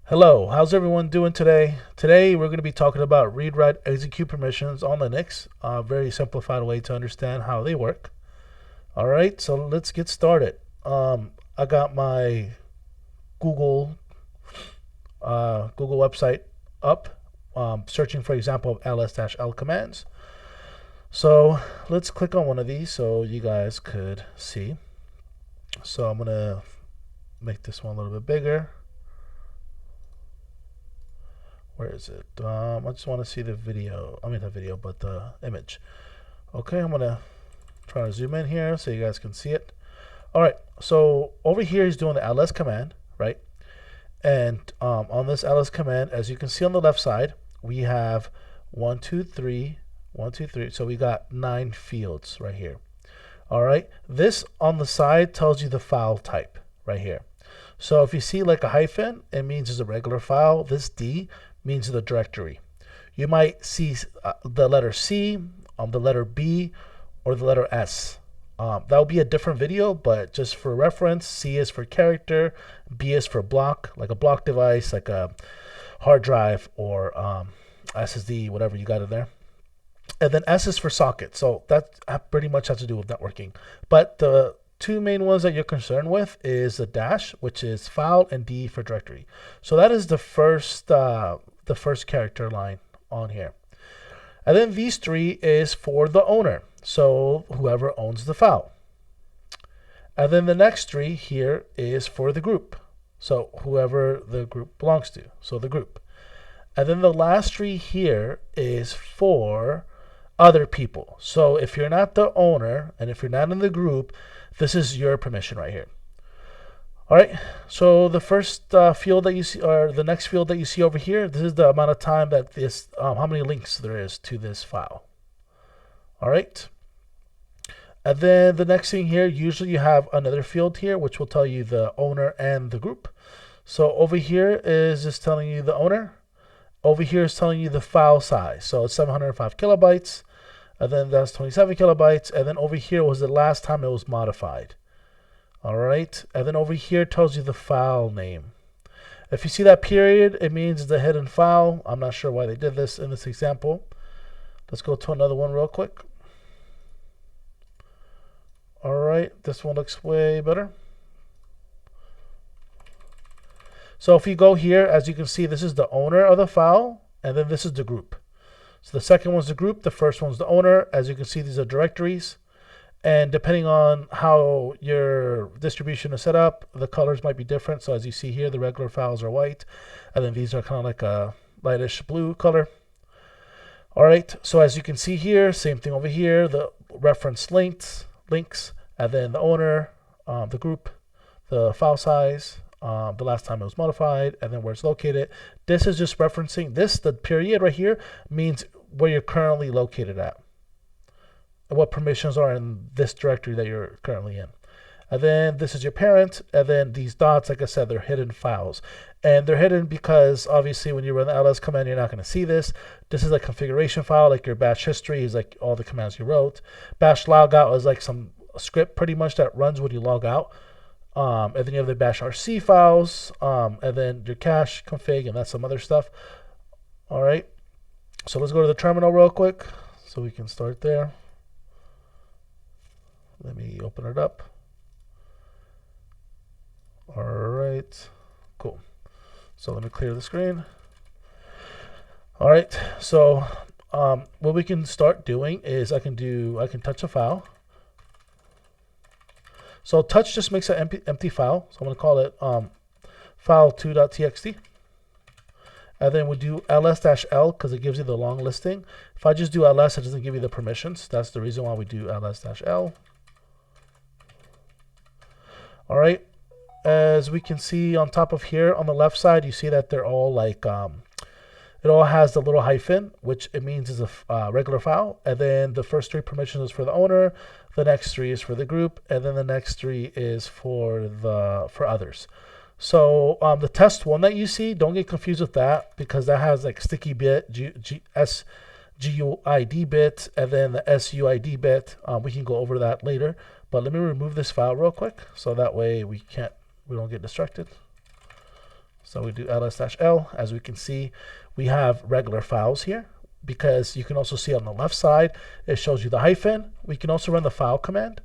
Hello, how's everyone doing today? Today we're going to be talking about read, write, execute permissions on Linux. A very simplified way to understand how they work. All right, so let's get started. I got my Google Google website up, searching for example of ls-l commands. So let's click on one of these so you guys could see. So I'm gonna make this one a little bit bigger. Where is it? I just want to see the video. I mean, the video, but the image. Okay, I'm gonna try to zoom in here so you guys can see it. All right, so over here he's doing the ls command, right? And on this ls command, as you can see on the left side, we have 1, 2, 3, 1, 2, 3. So we got 9 fields right here. All right, this on the side tells you the file type right here. So if you see like a hyphen, it means it's a regular file. This D means the directory. You might see the letter C, the letter B, or the letter S. That will be a different video, but just for reference, C is for character, B is for block, like a block device, like a hard drive or SSD, whatever you got in there. And then S is for socket. So that pretty much has to do with networking. But the two main ones that you're concerned with is the dash, which is file, and D for directory. So that is the first character line on here. And then these 3 is for the owner, so whoever owns the file. And then the next 3 here is for the group, so whoever the group belongs to, so the group. And then the last 3 here is for other people. So if you're not the owner and if you're not in the group, this is your permission right here. All right, so the first field that you see, or the next field that you see over here, this is the amount of time that this, how many links there is to this file. All right, and then the next thing here, usually you have another field here, which will tell you the owner and the group. So over here is just telling you the owner. Over here is telling you the file size. So it's 705 kilobytes, and then that's 27 kilobytes, and then over here was the last time it was modified. All right, and then over here tells you the file name. If you see that period, it means the hidden file. I'm not sure why they did this in this example. Let's go to another one real quick. All right, this one looks way better. So if you go here, as you can see, this is the owner of the file, and then this is the group. So the second one's the group, the first one's the owner. As you can see, these are directories. And depending on how your distribution is set up, the colors might be different. So as you see here, the regular files are white, and then these are kind of like a lightish blue color. All right, so as you can see here, same thing over here, the reference links, and then the owner, the group, the file size, the last time it was modified, and then where it's located. This is just referencing this, the period right here means where you're currently located at, what permissions are in this directory that you're currently in. And then this is your parent, and then these dots, like I said, they're hidden files. And they're hidden because obviously when you run the ls command, you're not going to see this. This is a configuration file, like your bash history is like all the commands you wrote. Bash logout is like some script pretty much that runs when you log out. And then you have the bash rc files, and then your cache config, and that's some other stuff. All right, so let's go to the terminal real quick so we can start there. Let me open it up. All right, cool. So let me clear the screen. All right, so what we can start doing is I can touch a file. So touch just makes an empty file. So I'm going to call it file2.txt. And then we do ls-l because it gives you the long listing. If I just do ls, it doesn't give you the permissions. That's the reason why we do ls-l. All right, as we can see on top of here on the left side, you see that they're all like, it all has the little hyphen, which it means is a regular file. And then the first 3 permissions is for the owner, the next 3 is for the group, and then the next 3 is for others. So the test one that you see, don't get confused with that because that has like sticky bit, SGUID bit, and then the SUID bit. We can go over that later. But let me remove this file real quick so that way we don't get distracted. So we do ls-l. As we can see, we have regular files here, because you can also see on the left side, it shows you the hyphen. We can also run the file command,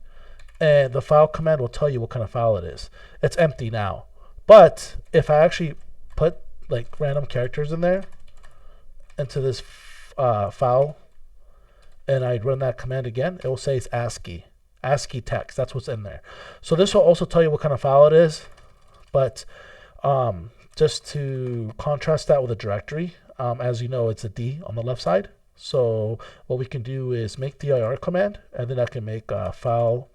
and the file command will tell you what kind of file it is. It's empty now. But if I actually put like random characters in there into this file, and I run that command again, it will say it's ASCII text. That's what's in there. So this will also tell you what kind of file it is. But just to contrast that with a directory, as you know, it's a D on the left side. So what we can do is make dir command, and then I can make a file,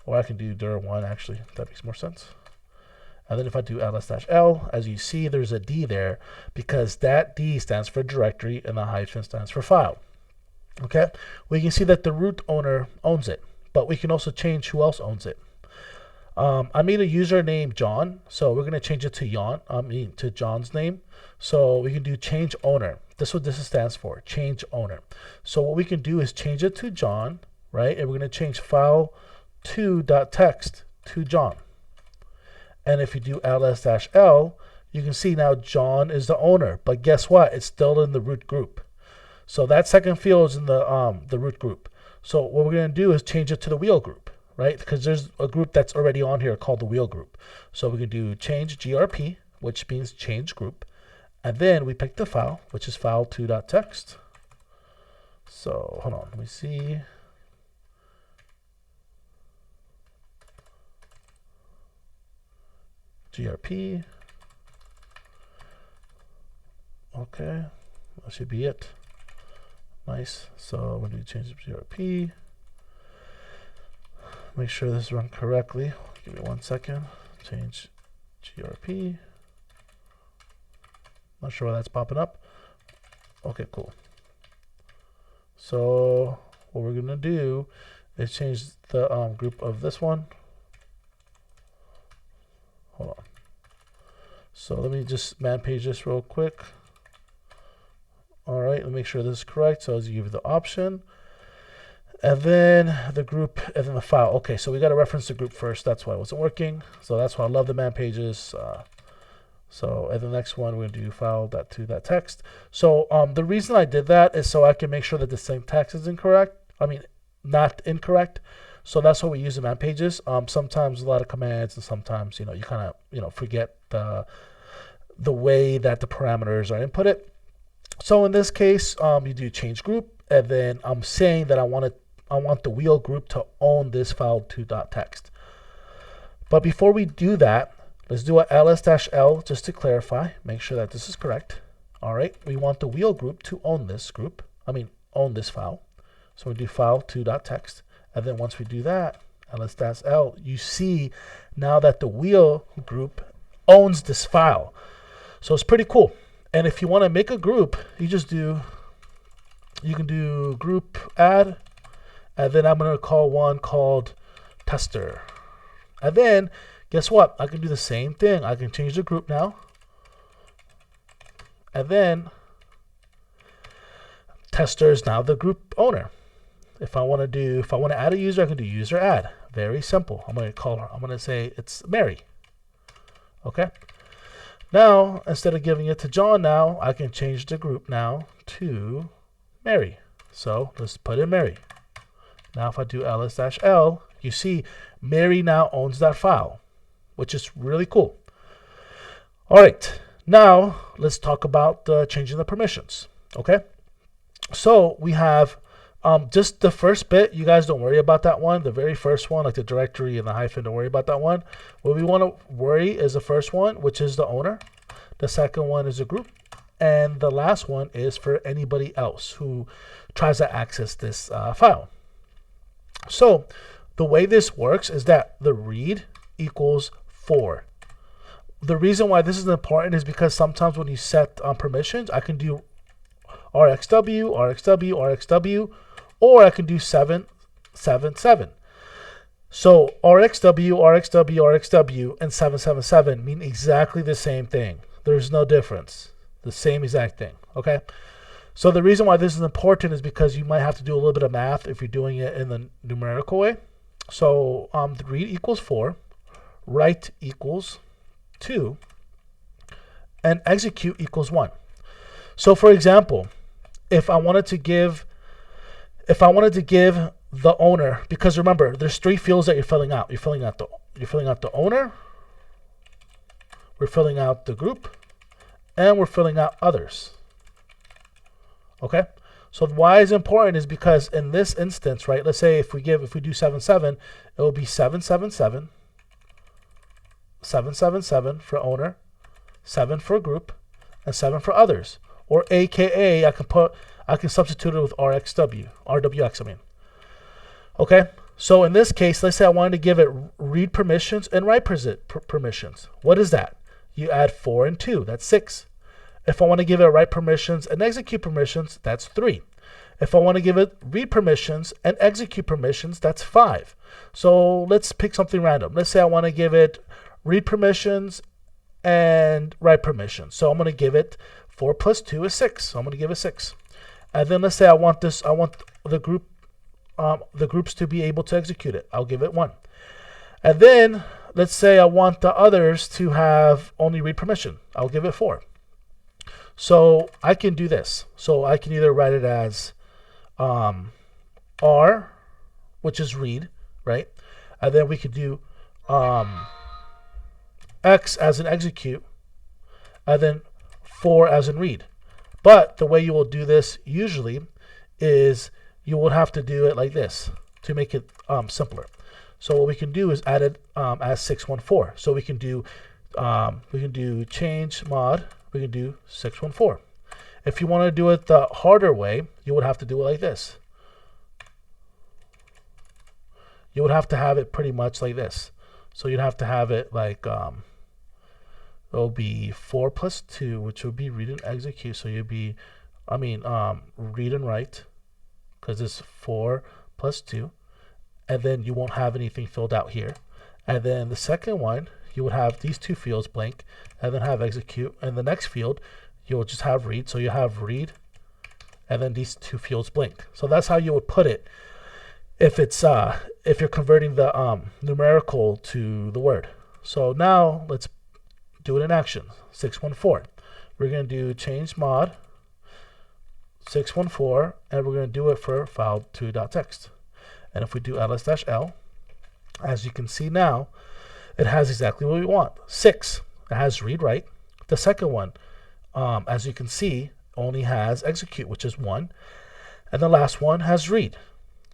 or I can do dir1 actually. That makes more sense. And then if I do ls-l, as you see, there's a D there, because that D stands for directory and the hyphen stands for file. Okay, we can see that the root owner owns it, but we can also change who else owns it. I made a user named John, so we're going to change it to John's name. So we can do change owner. This is what this stands for, change owner. So what we can do is change it to John, right? And we're going to change file2.txt to John. And if you do ls-l, you can see now John is the owner, but guess what? It's still in the root group. So that second field is in the root group. So what we're going to do is change it to the wheel group, right? Because there's a group that's already on here called the wheel group. So we can do change grp, which means change group. And then we pick the file, which is file2.txt. So hold on, let me see. grp. Okay, that should be it. Nice. So when we change the grp, make sure this is run correctly. Give me 1 second. Change grp. Not sure why that's popping up. Okay, cool. So what we're gonna do is change the group of this one. Hold on. So let me just man page this real quick. All right, let me make sure this is correct. So as you give the option, and then the group, and then the file. Okay, so we got to reference the group first. That's why it wasn't working. So that's why I love the man pages. So and the next one, we're gonna do file.to.txt. So the reason I did that is so I can make sure that the syntax is incorrect. I mean, not incorrect. So that's what we use in man pages. Sometimes a lot of commands, and sometimes you kind of forget the way that the parameters are inputted. So in this case, you do change group, and then I'm saying that I want the wheel group to own this file2.txt. But before we do that, let's do a ls-l just to clarify, make sure that this is correct. All right, we want the wheel group to own this group. Own this file. So we do file2.txt. And then once we do that, ls-l, you see now that the wheel group owns this file. So it's pretty cool. And if you want to make a group, you can do group add, and then I'm going to call one called tester. And then guess what? I can do the same thing. I can change the group now. And then tester is now the group owner. If I want to add a user, I can do user add. Very simple. I'm going to call her. I'm going to say it's Mary. Okay. Now, instead of giving it to John now, I can change the group now to Mary. So let's put in Mary. Now if I do ls-l, you see Mary now owns that file, which is really cool. All right. Now let's talk about changing the permissions. Okay. So we have just the first bit. You guys don't worry about that one. The very first one, like the directory and the hyphen, don't worry about that one. What we want to worry is the first one, which is the owner. The second one is a group. And the last one is for anybody else who tries to access this file. So the way this works is that the read equals 4. The reason why this is important is because sometimes when you set permissions, I can do RxW, RxW, RxW, or I can do 777. So RxW, RxW, RxW, and 777 mean exactly the same thing. There's no difference. The same exact thing. Okay. So the reason why this is important is because you might have to do a little bit of math if you're doing it in the numerical way. So the read equals 4, write equals 2, and execute equals 1. So for example, if I wanted to give the owner, because remember, there's 3 fields that you're filling out. You're filling out the owner, we're filling out the group, and we're filling out others. Okay? So why is important is because in this instance, right, let's say if we do 7, 7, it will be 7, 7, 7, 7, 7, 7 for owner, 7 for group, and 7 for others. Or AKA, I can substitute it with RWX, I mean. Okay, so in this case, let's say I wanted to give it read permissions and write permissions. What is that? You add 4 and 2, that's 6. If I want to give it write permissions and execute permissions, that's 3. If I want to give it read permissions and execute permissions, that's 5. So let's pick something random. Let's say I want to give it read permissions and write permissions. So I'm going to give it 4 plus 2 is 6. So I'm going to give it 6. And then let's say I want the groups to be able to execute it. I'll give it 1. And then let's say I want the others to have only read permission. I'll give it 4. So I can do this. So I can either write it as R, which is read, right? And then we could do X as in execute, and then 4 as in read. But the way you will do this usually is you will have to do it like this to make it simpler. So what we can do is add it as 614. So we can do change mod. We can do 614. If you want to do it the harder way, you would have to do it like this. You would have to have it pretty much like this. So you'd have to have it like it'll be 4 plus 2, which would be read and execute. So you'd be, read and write, because it's 4 plus 2, and then you won't have anything filled out here. And then the second one, you would have these 2 fields blank, and then have execute. And the next field, you'll just have read. So you have read, and then these 2 fields blank. So that's how you would put it if it's if you're converting the numerical to the word. So now let's do it in action. 614. We're going to do change mod 614, and we're going to do it for file2.txt. And if we do ls-l, as you can see now, it has exactly what we want. 6, it has read write. The second one, as you can see, only has execute, which is 1. And the last one has read.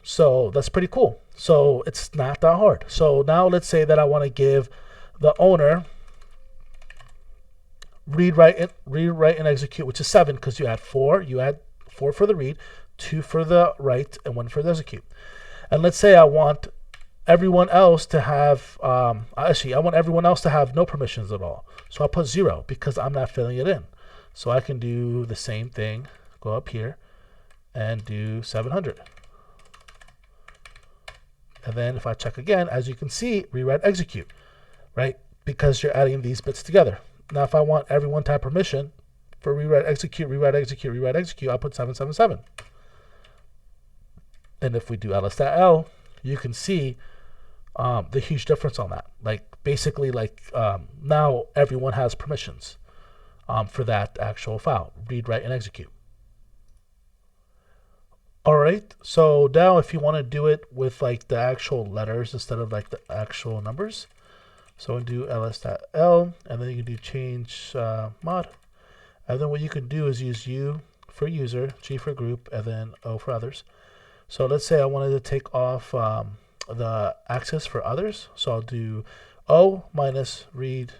So that's pretty cool. So it's not that hard. So now let's say that I want to give the owner read, write, and execute, which is 7, because you add 4. You add 4 for the read, 2 for the write, and 1 for the execute. And let's say I want everyone else to have, I want everyone else to have no permissions at all. So I'll put 0 because I'm not filling it in. So I can do the same thing, go up here and do 700. And then if I check again, as you can see, rewrite execute, right? Because you're adding these bits together. Now if I want everyone to have permission for rewrite execute, rewrite execute, rewrite execute, I'll put 777. And if we do ls.l, you can see the huge difference on that. Like basically, now everyone has permissions for that actual file, read, write, and execute. All right, so now if you want to do it with like the actual letters instead of like the actual numbers, so we do ls.l, and then you can do change mod. And then what you can do is use U for user, G for group, and then O for others. So let's say I wanted to take off the access for others. So I'll do O minus read,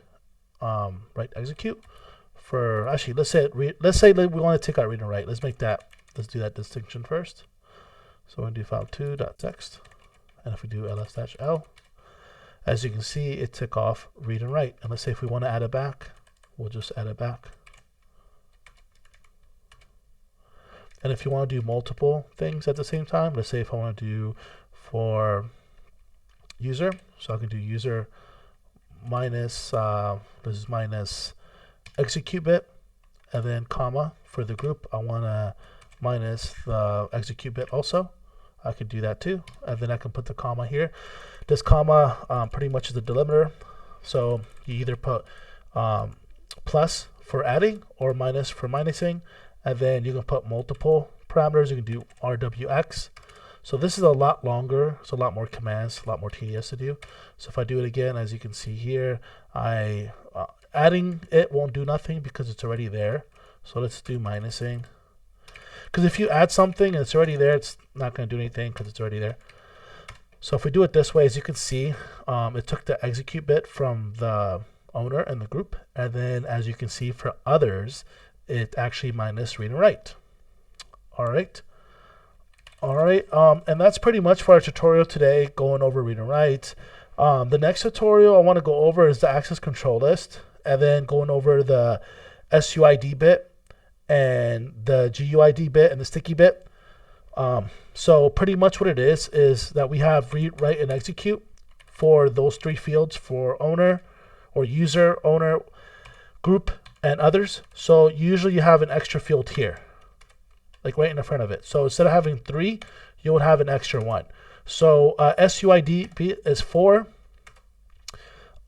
write, execute. For actually, let's say we want to take out read and write. Let's do that distinction first. So we'll do file2.txt, and if we do ls-l, as you can see, it took off read and write. And let's say if we want to add it back, we'll just add it back. And if you want to do multiple things at the same time, let's say if I want to do for user, so I can do user minus, this is minus execute bit, and then comma for the group, I want to minus the execute bit also. I could do that too, and then I can put the comma here. This comma pretty much is the delimiter, so you either put plus for adding or minus for minusing, and then you can put multiple parameters. You can do RWX. So this is a lot longer. It's a lot more commands, a lot more tedious to do. So if I do it again, as you can see here, adding it won't do nothing because it's already there. So let's do minusing. Because if you add something and it's already there, it's not going to do anything because it's already there. So if we do it this way, as you can see, it took the execute bit from the owner and the group. And then as you can see for others, it actually minus read and write. All right. All right, and that's pretty much for our tutorial today, going over read and write. The next tutorial I want to go over is the access control list, and then going over the SUID bit and the GUID bit and the sticky bit. So pretty much what it is that we have read, write, and execute for those three fields for owner or user, owner, group, and others. So usually you have an extra field here, like right in the front of it. So instead of having 3, you would have an extra 1. So SUID bit is 4,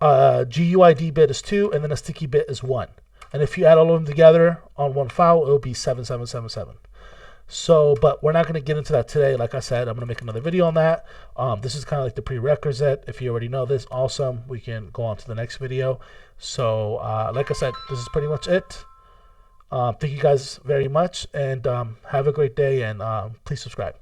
GUID bit is 2, and then a sticky bit is 1. And if you add all of them together on one file, it will be 7777. So, but we're not going to get into that today. Like I said, I'm going to make another video on that. This is kind of like the prerequisite. If you already know this, awesome. We can go on to the next video. So, like I said, this is pretty much it. Thank you guys very much, and have a great day, and please subscribe.